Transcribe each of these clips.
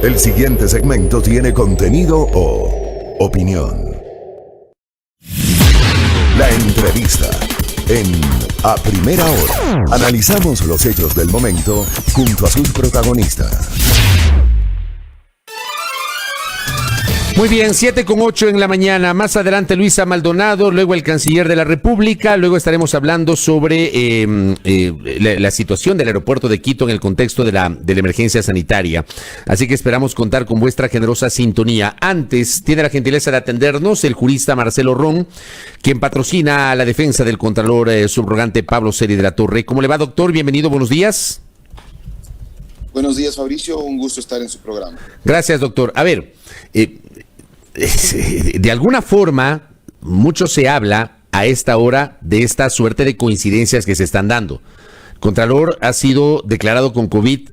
El siguiente segmento tiene contenido o opinión. La entrevista en A Primera Hora. Analizamos los hechos del momento junto a sus protagonistas. Muy bien, 7:08 en la mañana. Más adelante Luisa Maldonado, luego el canciller de la República. Luego estaremos hablando sobre la situación del aeropuerto de Quito en el contexto de la emergencia sanitaria. Así que esperamos contar con vuestra generosa sintonía. Antes, tiene la gentileza de atendernos el jurista Marcelo Ron, quien patrocina la defensa del contralor subrogante Pablo Celi de la Torre. ¿Cómo le va, doctor? Bienvenido, buenos días. Buenos días, Fabricio. Un gusto estar en su programa. Gracias, doctor. A ver, de alguna forma, mucho se habla a esta hora de esta suerte de coincidencias que se están dando. Contralor ha sido declarado con COVID.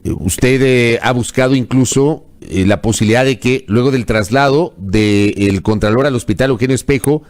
Usted ha buscado incluso la posibilidad de que luego del traslado del Contralor al Hospital Eugenio Espejo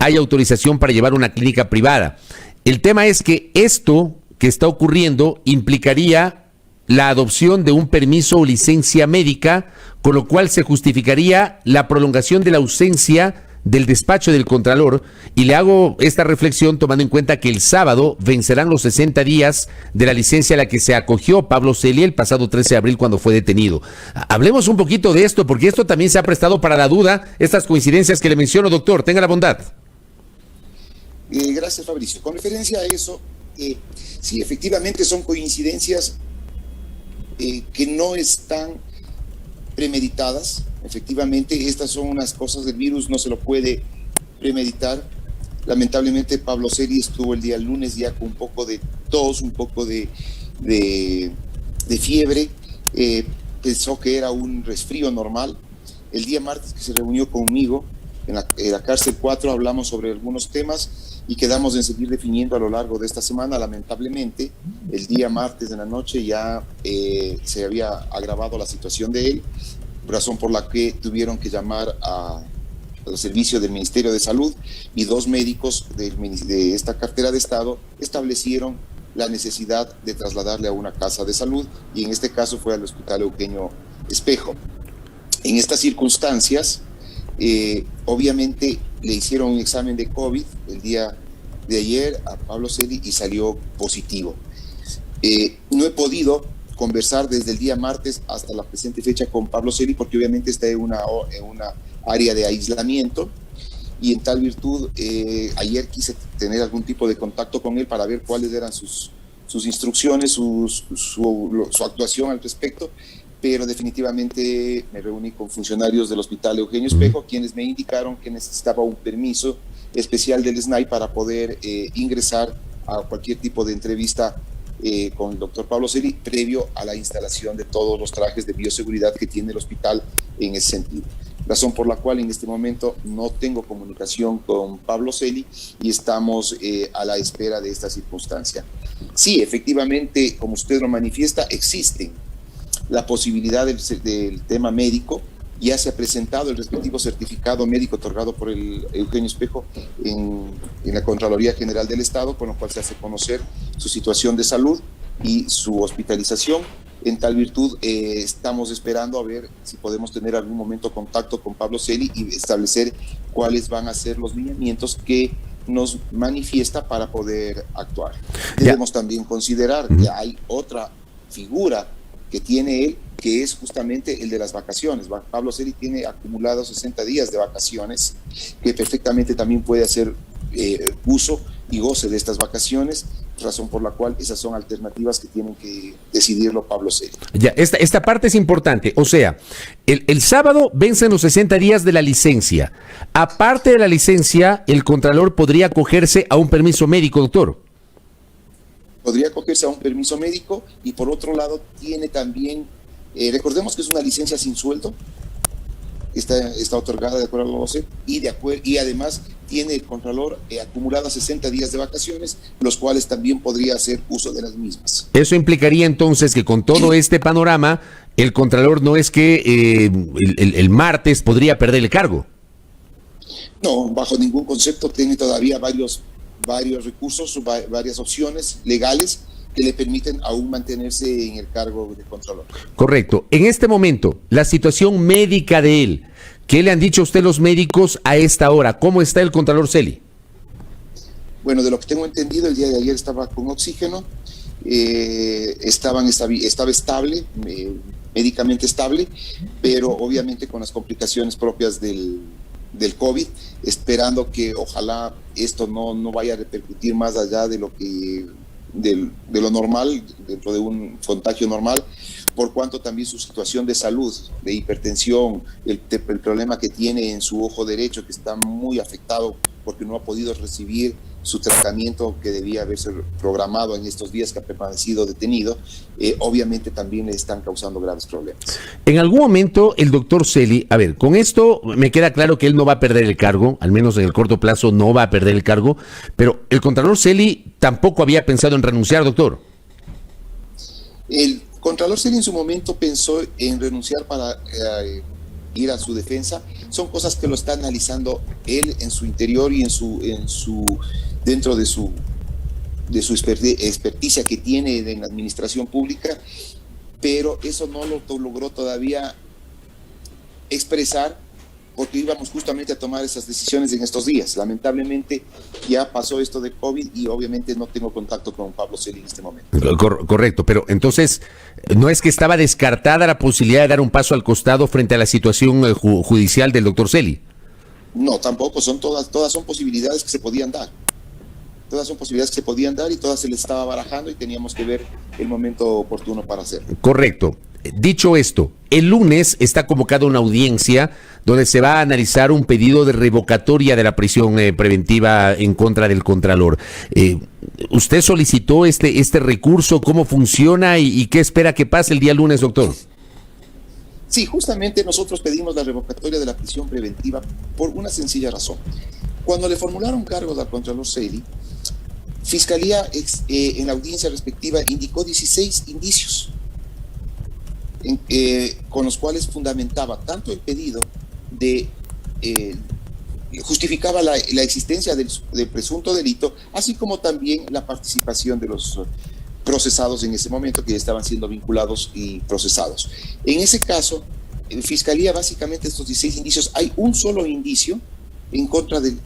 haya autorización para llevar una clínica privada. El tema es que esto que está ocurriendo implicaría la adopción de un permiso o licencia médica, con lo cual se justificaría la prolongación de la ausencia del despacho del Contralor. Y le hago esta reflexión tomando en cuenta que el sábado vencerán los 60 días de la licencia a la que se acogió Pablo Celi el pasado 13 de abril cuando fue detenido. Hablemos un poquito de esto, porque esto también se ha prestado para la duda, estas coincidencias que le menciono, doctor. Tenga la bondad. Gracias, Fabricio. Con referencia a eso, sí, efectivamente son coincidencias que no están premeditadas. Efectivamente, estas son unas cosas del virus, no se lo puede premeditar. Lamentablemente, Pablo Celi estuvo el día lunes ya con un poco de tos, un poco de fiebre. Pensó que era un resfrío normal. El día martes que se reunió conmigo en la cárcel 4, hablamos sobre algunos temas y quedamos en seguir definiendo a lo largo de esta semana. Lamentablemente, el día martes de la noche ya se había agravado la situación de él, razón por la que tuvieron que llamar a los servicios del Ministerio de Salud, y dos médicos de esta cartera de Estado establecieron la necesidad de trasladarle a una casa de salud, y en este caso fue al Hospital Eugenio Espejo. En estas circunstancias, obviamente le hicieron un examen de COVID el día de ayer a Pablo Celi y salió positivo. No he podido conversar desde el día martes hasta la presente fecha con Pablo Celi, porque obviamente está en una área de aislamiento, y en tal virtud ayer quise tener algún tipo de contacto con él para ver cuáles eran sus instrucciones, su actuación al respecto. Pero definitivamente me reuní con funcionarios del Hospital Eugenio Espejo, quienes me indicaron que necesitaba un permiso especial del SNAI para poder ingresar a cualquier tipo de entrevista con el doctor Pablo Celi, previo a la instalación de todos los trajes de bioseguridad que tiene el hospital en ese sentido. Razón por la cual en este momento no tengo comunicación con Pablo Celi y estamos a la espera de esta circunstancia. Sí, efectivamente, como usted lo manifiesta, existen la posibilidad del tema médico. Ya se ha presentado el respectivo certificado médico otorgado por el Eugenio Espejo en la Contraloría General del Estado, con lo cual se hace conocer su situación de salud y su hospitalización. En tal virtud, estamos esperando a ver si podemos tener algún momento contacto con Pablo Celi y establecer cuáles van a ser los lineamientos que nos manifiesta para poder actuar. Debemos también considerar que hay otra figura que tiene él, que es justamente el de las vacaciones. Pablo Celi tiene acumulados 60 días de vacaciones, que perfectamente también puede hacer uso y goce de estas vacaciones, razón por la cual esas son alternativas que tienen que decidirlo Pablo Celi. Ya, esta parte es importante. O sea, el sábado vencen los 60 días de la licencia. Aparte de la licencia, el Contralor podría acogerse a un permiso médico, doctor. Podría acogerse a un permiso médico, y por otro lado tiene también, recordemos que es una licencia sin sueldo, está otorgada de acuerdo a la OCE, y además tiene el Contralor acumulados 60 días de vacaciones, los cuales también podría hacer uso de las mismas. Eso implicaría entonces que con todo este panorama, el Contralor no es que el martes podría perder el cargo. No, bajo ningún concepto. Tiene todavía varios recursos, varias opciones legales que le permiten aún mantenerse en el cargo de Contralor. Correcto. En este momento, la situación médica de él, ¿qué le han dicho a usted los médicos a esta hora? ¿Cómo está el Contralor Celi? Bueno, de lo que tengo entendido, el día de ayer estaba con oxígeno, estaba estable, médicamente estable, pero obviamente con las complicaciones propias del COVID, esperando que ojalá esto no vaya a repercutir más allá de lo normal, dentro de un contagio normal, por cuanto también su situación de salud, de hipertensión, el problema que tiene en su ojo derecho, que está muy afectado porque no ha podido recibir su tratamiento que debía haberse programado en estos días que ha permanecido detenido, obviamente también le están causando graves problemas. En algún momento el doctor Celi, a ver, con esto me queda claro que él no va a perder el cargo, al menos en el corto plazo no va a perder el cargo, pero el Contralor Celi tampoco había pensado en renunciar, doctor. El Contralor Celi en su momento pensó en renunciar para ir a su defensa. Son cosas que lo está analizando él en su interior y dentro de su experticia que tiene en la administración pública, pero eso no lo logró todavía expresar porque íbamos justamente a tomar esas decisiones en estos días. Lamentablemente ya pasó esto de COVID y obviamente no tengo contacto con Pablo Celi en este momento. Correcto, pero entonces no es que estaba descartada la posibilidad de dar un paso al costado frente a la situación judicial del doctor Celi. No, tampoco, todas son posibilidades que se podían dar. Todas son posibilidades que se podían dar y todas se les estaba barajando y teníamos que ver el momento oportuno para hacerlo. Correcto. Dicho esto, el lunes está convocada una audiencia donde se va a analizar un pedido de revocatoria de la prisión preventiva en contra del Contralor. ¿Usted solicitó este recurso? ¿Cómo funciona y qué espera que pase el día lunes, doctor? Sí, justamente nosotros pedimos la revocatoria de la prisión preventiva por una sencilla razón. Cuando le formularon cargos al Contralor Celi, Fiscalía en la audiencia respectiva indicó 16 indicios con los cuales fundamentaba tanto el pedido justificaba la existencia del presunto delito, así como también la participación de los procesados en ese momento que ya estaban siendo vinculados y procesados. En ese caso, Fiscalía, básicamente estos 16 indicios, hay un solo indicio en contra del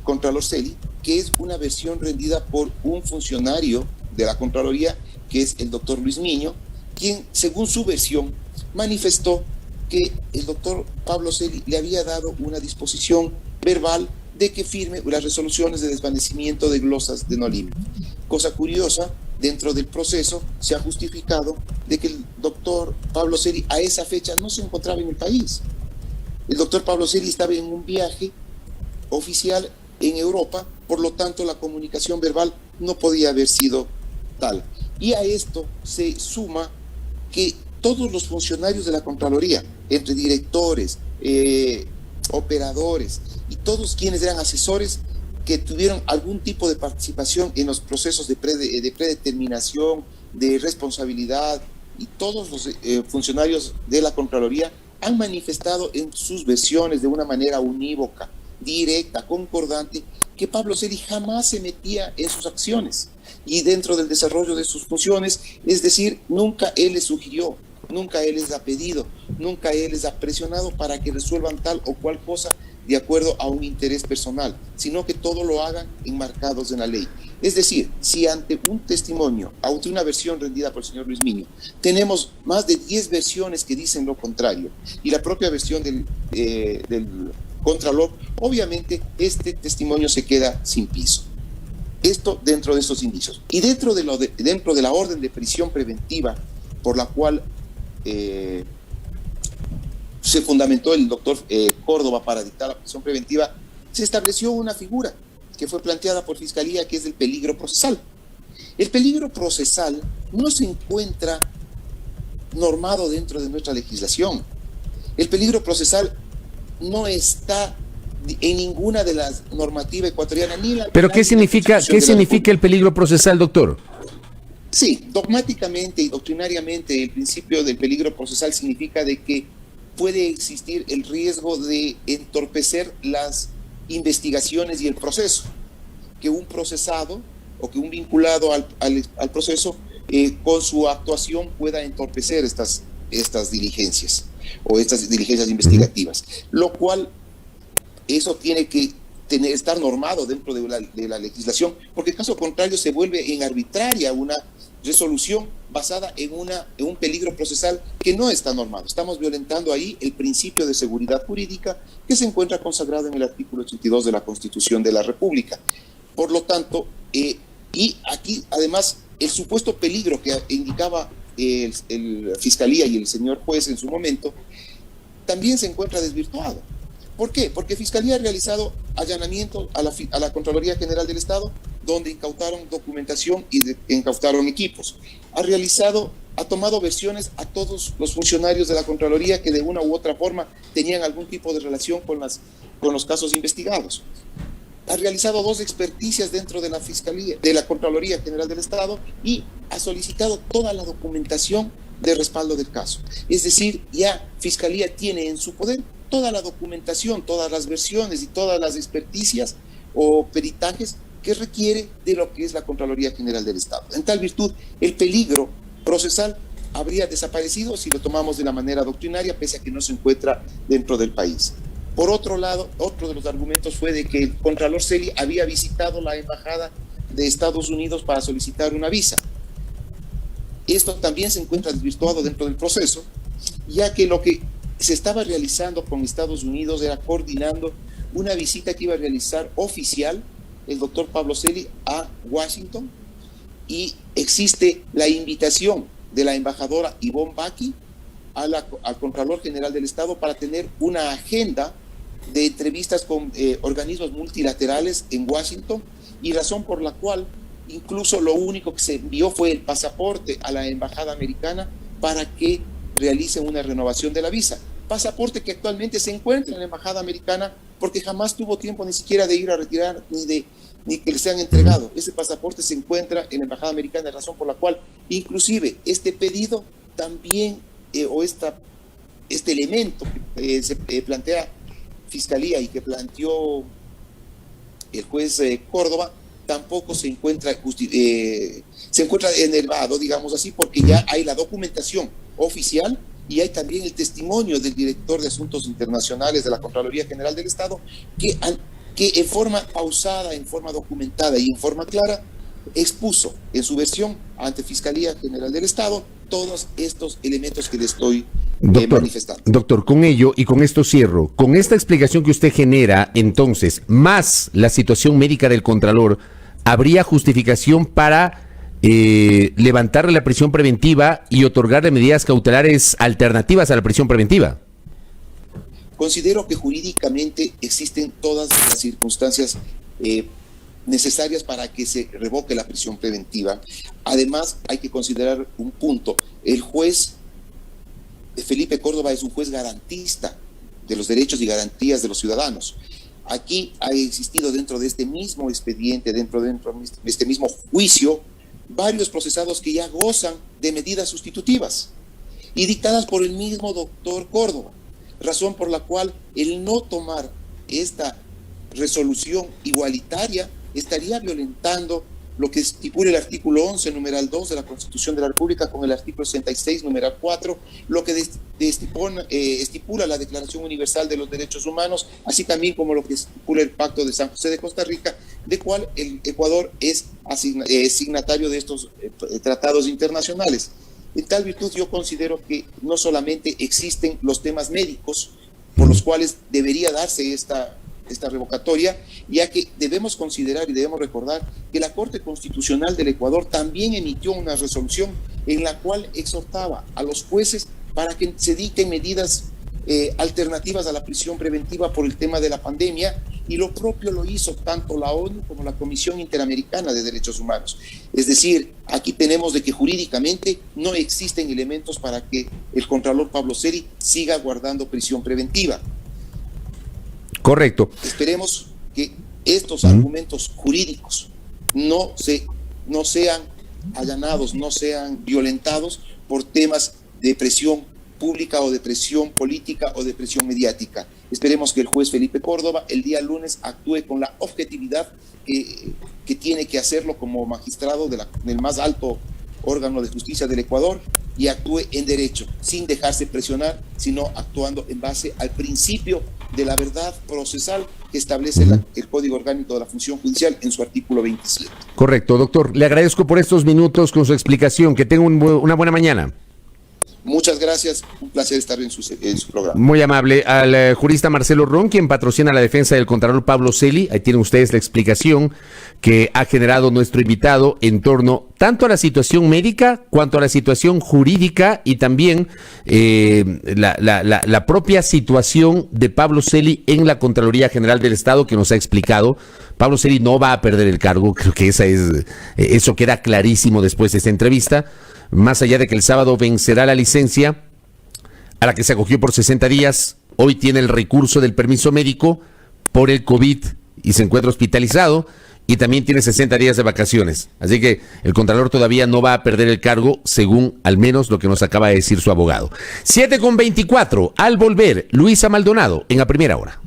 Contralor Celi, que es una versión rendida por un funcionario de la Contraloría, que es el doctor Luis Miño, quien, según su versión, manifestó que el doctor Pablo Celi le había dado una disposición verbal de que firme las resoluciones de desvanecimiento de glosas de no límite. Cosa curiosa, dentro del proceso se ha justificado de que el doctor Pablo Celi a esa fecha no se encontraba en el país. El doctor Pablo Celi estaba en un viaje oficial en Europa, por lo tanto la comunicación verbal no podía haber sido tal. Y a esto se suma que todos los funcionarios de la Contraloría, entre directores, operadores y todos quienes eran asesores que tuvieron algún tipo de participación en los procesos de predeterminación, de responsabilidad, y todos los funcionarios de la Contraloría han manifestado en sus versiones de una manera unívoca, directa, concordante, que Pablo Celi jamás se metía en sus acciones y dentro del desarrollo de sus funciones, es decir, nunca él les sugirió, nunca él les ha pedido, nunca él les ha presionado para que resuelvan tal o cual cosa de acuerdo a un interés personal, sino que todo lo hagan enmarcados en la ley. Es decir, si ante un testimonio, ante una versión rendida por el señor Luis Miño, tenemos más de 10 versiones que dicen lo contrario, y la propia versión del Contralor, obviamente este testimonio se queda sin piso. Esto dentro de estos indicios. Y dentro de la orden de prisión preventiva por la cual se fundamentó el doctor Córdoba para dictar la prisión preventiva, se estableció una figura que fue planteada por Fiscalía, que es el peligro procesal. El peligro procesal no se encuentra normado dentro de nuestra legislación. El peligro procesal no está en ninguna de las normativas ecuatorianas ni la. ¿Pero qué significa el peligro procesal, doctor? Sí, dogmáticamente y doctrinariamente el principio del peligro procesal significa de que puede existir el riesgo de entorpecer las investigaciones y el proceso, que un procesado o que un vinculado al proceso con su actuación pueda entorpecer estas diligencias o estas diligencias investigativas, lo cual eso tiene que estar normado dentro de la legislación, porque en caso contrario se vuelve en arbitraria una resolución basada en un peligro procesal que no está normado. Estamos violentando ahí el principio de seguridad jurídica que se encuentra consagrado en el artículo 82 de la Constitución de la República. Por lo tanto, y aquí además el supuesto peligro que indicaba el Fiscalía y el señor juez en su momento también se encuentra desvirtuado. ¿Por qué? Porque Fiscalía ha realizado allanamientos a la Contraloría General del Estado, donde incautaron documentación y incautaron equipos. Ha tomado versiones a todos los funcionarios de la Contraloría que de una u otra forma tenían algún tipo de relación con los casos investigados. Ha realizado 2 experticias dentro de la Fiscalía, de la Contraloría General del Estado, y ha solicitado toda la documentación de respaldo del caso. Es decir, ya Fiscalía tiene en su poder toda la documentación, todas las versiones y todas las experticias o peritajes que requiere de lo que es la Contraloría General del Estado. En tal virtud, el peligro procesal habría desaparecido si lo tomamos de la manera doctrinaria, pese a que no se encuentra dentro del país. Por otro lado, otro de los argumentos fue de que el Contralor Celi había visitado la Embajada de Estados Unidos para solicitar una visa. Esto también se encuentra desvirtuado dentro del proceso, ya que lo que se estaba realizando con Estados Unidos era coordinando una visita que iba a realizar oficial el doctor Pablo Celi a Washington, y existe la invitación de la embajadora Ivonne Baki al Contralor General del Estado para tener una agenda de entrevistas con organismos multilaterales en Washington, y razón por la cual incluso lo único que se envió fue el pasaporte a la embajada americana para que realicen una renovación de la visa. Pasaporte que actualmente se encuentra en la embajada americana porque jamás tuvo tiempo ni siquiera de ir a retirar ni que le sean entregado. Ese pasaporte se encuentra en la embajada americana, razón por la cual inclusive este pedido también este elemento que se plantea Fiscalía y que planteó el juez Córdoba tampoco se encuentra enervado, digamos así, porque ya hay la documentación oficial y hay también el testimonio del director de Asuntos Internacionales de la Contraloría General del Estado que en forma pausada, en forma documentada y en forma clara expuso en su versión ante Fiscalía General del Estado todos estos elementos que le estoy manifestando. Doctor, con ello y con esto cierro, con esta explicación que usted genera, entonces, más la situación médica del Contralor, ¿habría justificación para levantarle la prisión preventiva y otorgarle medidas cautelares alternativas a la prisión preventiva? Considero que jurídicamente existen todas las circunstancias necesarias para que se revoque la prisión preventiva. Además, hay que considerar un punto. El juez Felipe Córdoba es un juez garantista de los derechos y garantías de los ciudadanos. Aquí ha existido dentro de este mismo expediente, dentro de este mismo juicio, varios procesados que ya gozan de medidas sustitutivas y dictadas por el mismo doctor Córdoba, razón por la cual el no tomar esta resolución igualitaria estaría violentando lo que estipula el artículo 11, numeral 2 de la Constitución de la República con el artículo 66, numeral 4, lo que estipula la Declaración Universal de los Derechos Humanos, así también como lo que estipula el Pacto de San José de Costa Rica, de cual el Ecuador es signatario de estos tratados internacionales. En tal virtud yo considero que no solamente existen los temas médicos por los cuales debería darse esta revocatoria, ya que debemos considerar y debemos recordar que la Corte Constitucional del Ecuador también emitió una resolución en la cual exhortaba a los jueces para que se dicten medidas alternativas a la prisión preventiva por el tema de la pandemia, y lo propio lo hizo tanto la ONU como la Comisión Interamericana de Derechos Humanos. Es decir, aquí tenemos de que jurídicamente no existen elementos para que el Contralor Pablo Celi siga guardando prisión preventiva. Correcto. Esperemos que estos argumentos jurídicos no sean allanados, no sean violentados por temas de presión pública o de presión política o de presión mediática. Esperemos que el juez Felipe Córdoba el día lunes actúe con la objetividad que tiene que hacerlo como magistrado del más alto órgano de justicia del Ecuador, y actúe en derecho, sin dejarse presionar, sino actuando en base al principio de la verdad procesal que establece el Código Orgánico de la Función Judicial en su artículo 27. Correcto, doctor. Le agradezco por estos minutos con su explicación. Que tenga una buena mañana. Muchas gracias, un placer estar en su programa. Muy amable. Al jurista Marcelo Ron, quien patrocina la defensa del contralor Pablo Celi, ahí tienen ustedes la explicación que ha generado nuestro invitado en torno tanto a la situación médica cuanto a la situación jurídica y también la propia situación de Pablo Celi en la Contraloría General del Estado, que nos ha explicado. Pablo Celi no va a perder el cargo, creo que eso queda clarísimo después de esta entrevista. Más allá de que el sábado vencerá la licencia a la que se acogió por 60 días, hoy tiene el recurso del permiso médico por el COVID y se encuentra hospitalizado y también tiene 60 días de vacaciones. Así que el contralor todavía no va a perder el cargo, según al menos lo que nos acaba de decir su abogado. 7:24, al volver, Luisa Maldonado en A Primera Hora.